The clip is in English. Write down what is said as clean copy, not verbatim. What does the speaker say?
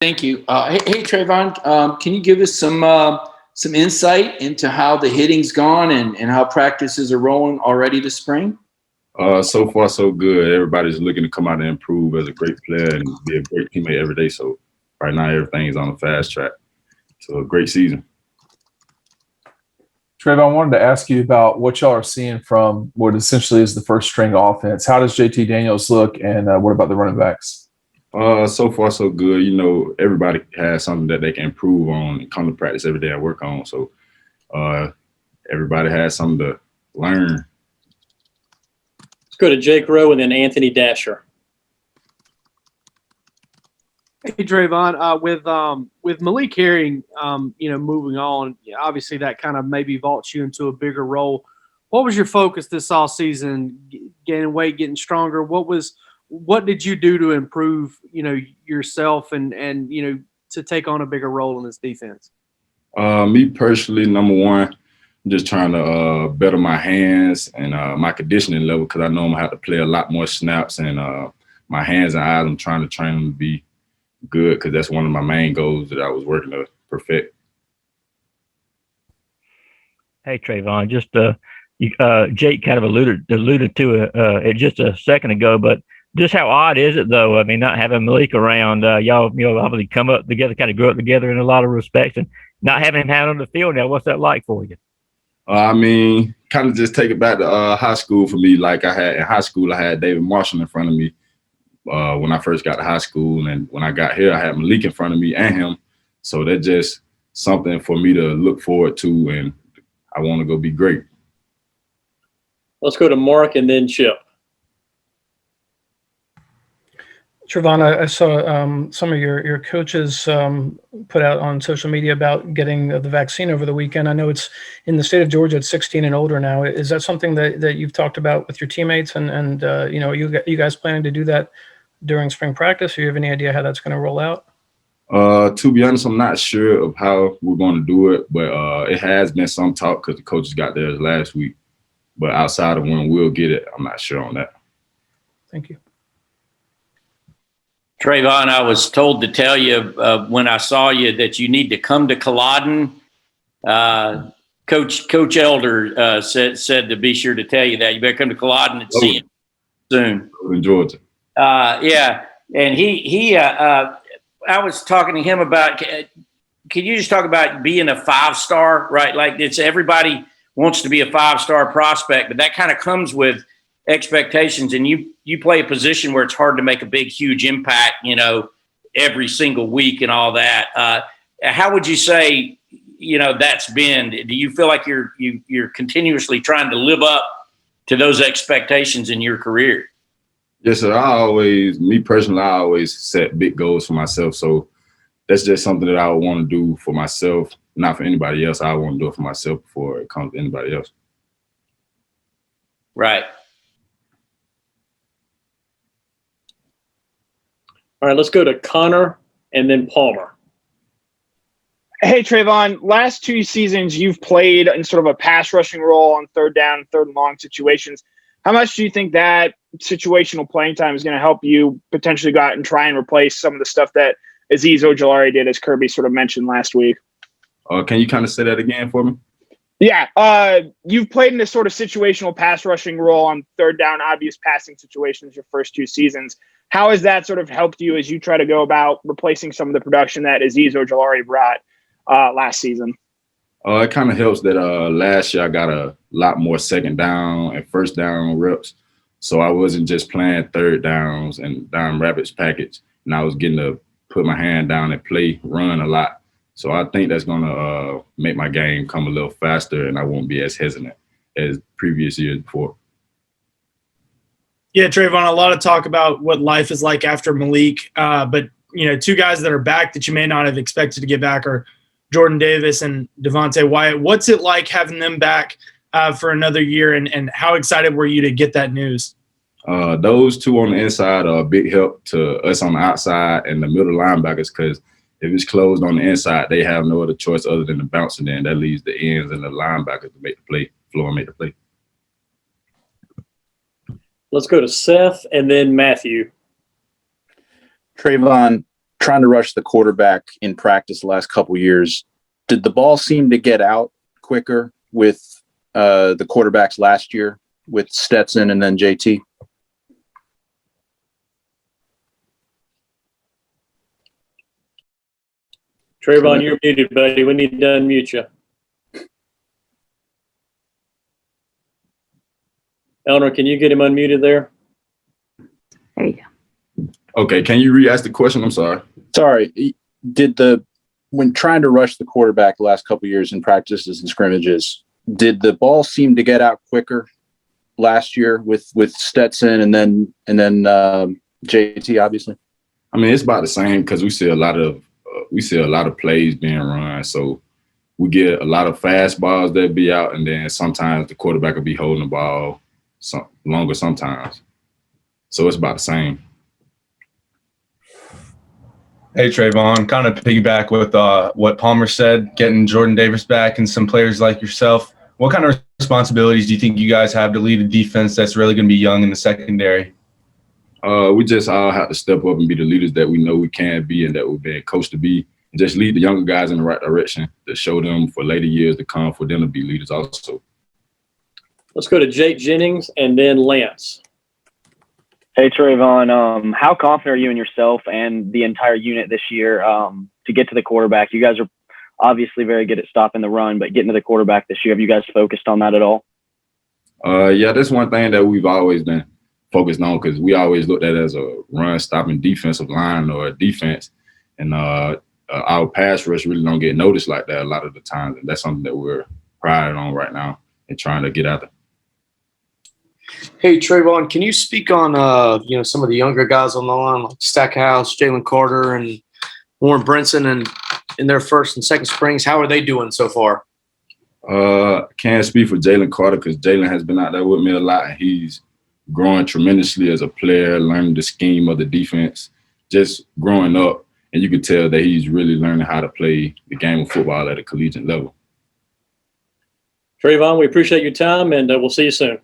Thank you. Hey, Travon, can you give us some insight into how the hitting's gone and how practices are rolling already this spring? So far, so good. Everybody's looking to come out and improve as a great player and be a great teammate every day. So right now, everything's on the fast track. So a great season. Trev, I wanted to ask you about what y'all are seeing from what essentially is the first string offense. How does JT Daniels look, and what about the running backs? So far, so good. You know, everybody has something that they can improve on and come to practice every day and work on. So everybody has something to learn. Let's go to Jake Rowe and then Anthony Dasher. Hey, Travon, with Malik Herring, moving on, obviously that kind of maybe vaults you into a bigger role. What was your focus this offseason? Gaining weight, getting stronger. What did you do to improve, yourself and to take on a bigger role in this defense? Me personally, number one, I'm just trying to better my hands and my conditioning level because I know I'm gonna have to play a lot more snaps and my hands and eyes. I'm trying to train them to be good because that's one of my main goals that I was working to perfect. Hey, Travon, just Jake kind of alluded to it just a second ago, but just how odd is it though? I mean, not having Malik around, y'all, obviously come up together, kind of grew up together in a lot of respects, and not having him out on the field now. What's that like for you? I mean, kind of just take it back to high school for me. Like I had in high school, I had David Marshall in front of me when I first got to high school, and when I got here, I had Malik in front of me and him. So that's just something for me to look forward to, and I want to go be great. Let's go to Mark and then Chip. Travon, I saw some of your coaches put out on social media about getting the vaccine over the weekend. I know it's in the state of Georgia, it's 16 and older now. Is that something that you've talked about with your teammates? And you guys planning to do that during spring practice? Or you have any idea how that's going to roll out? To be honest, I'm not sure of how we're going to do it, but it has been some talk because the coaches got theirs last week. But outside of when we'll get it, I'm not sure on that. Thank you. Travon, I was told to tell you when I saw you that you need to come to Culloden. Coach Elder said to be sure to tell you that. You better come to Culloden and see him soon. In Georgia. Yeah, and I was talking to him about. Can you just talk about being a 5-star, right? Like it's everybody wants to be a 5-star prospect, but that kind of comes with expectations, and you play a position where it's hard to make a big, huge impact, every single week and all that. How would you say, that's been? Do you feel like you're continuously trying to live up to those expectations in your career? Yes, sir. Me personally, I always set big goals for myself. So that's just something that I would want to do for myself, not for anybody else. I want to do it for myself before it comes to anybody else. Right. All right, let's go to Connor and then Palmer. Hey, Travon, last 2 seasons you've played in sort of a pass rushing role on third down, third and long situations. How much do you think that situational playing time is going to help you potentially go out and try and replace some of the stuff that Azeez Ojulari did, as Kirby sort of mentioned last week? Can you kind of say that again for me? Yeah, you've played in this sort of situational pass rushing role on third down, obvious passing situations your first 2 seasons. How has that sort of helped you as you try to go about replacing some of the production that Azeez Ojulari brought last season? It kind of helps that last year I got a lot more second down and first down reps. So I wasn't just playing third downs and down rapids package, and I was getting to put my hand down and run a lot. So I think that's going to make my game come a little faster, and I won't be as hesitant as previous years before. Yeah, Travon, a lot of talk about what life is like after Malik, but 2 guys that are back that you may not have expected to get back are Jordan Davis and Devontae Wyatt. What's it like having them back for another year, and how excited were you to get that news? Those 2 on the inside are a big help to us on the outside and the middle linebackers because if it's closed on the inside, they have no other choice other than to bounce, and then that leaves the ends and the linebackers to make the play, floor and make the play. Let's go to Seth and then Matthew. Travon, trying to rush the quarterback in practice the last couple years, did the ball seem to get out quicker with the quarterbacks last year with Stetson and then JT? Travon, you're muted, buddy. We need to unmute you. Eleanor, can you get him unmuted there? There you go. Okay, can you re-ask the question? I'm sorry. Sorry, when trying to rush the quarterback the last couple of years in practices and scrimmages, did the ball seem to get out quicker last year with Stetson and then JT? Obviously, I mean, it's about the same because we see a lot of plays being run. So we get a lot of fast balls that be out, and then sometimes the quarterback will be holding the ball longer sometimes. So it's about the same. Hey, Travon, kind of piggyback with what Palmer said, getting Jordan Davis back and some players like yourself. What kind of responsibilities do you think you guys have to lead a defense that's really going to be young in the secondary? We just all have to step up and be the leaders that we know we can be and that we've been coached to be, and just lead the younger guys in the right direction to show them for later years to come for them to be leaders also. Let's go to Jake Jennings and then Lance. Hey, Travon, how confident are you in yourself and the entire unit this year to get to the quarterback? You guys are obviously very good at stopping the run, but getting to the quarterback this year, have you guys focused on that at all? Yeah, that's one thing that we've always been focused on because we always looked at it as a run-stopping defensive line or a defense. And our pass rush really don't get noticed like that a lot of the times. And that's something that we're priding on right now and trying to get out of. Hey, Travon, can you speak on some of the younger guys on the line, like Stackhouse, Jalen Carter, and Warren Brinson, and in their first and second springs? How are they doing so far? Can't speak for Jalen Carter because Jalen has been out there with me a lot, and he's growing tremendously as a player, learning the scheme of the defense, just growing up. And you can tell that he's really learning how to play the game of football at a collegiate level. Travon, we appreciate your time, and we'll see you soon.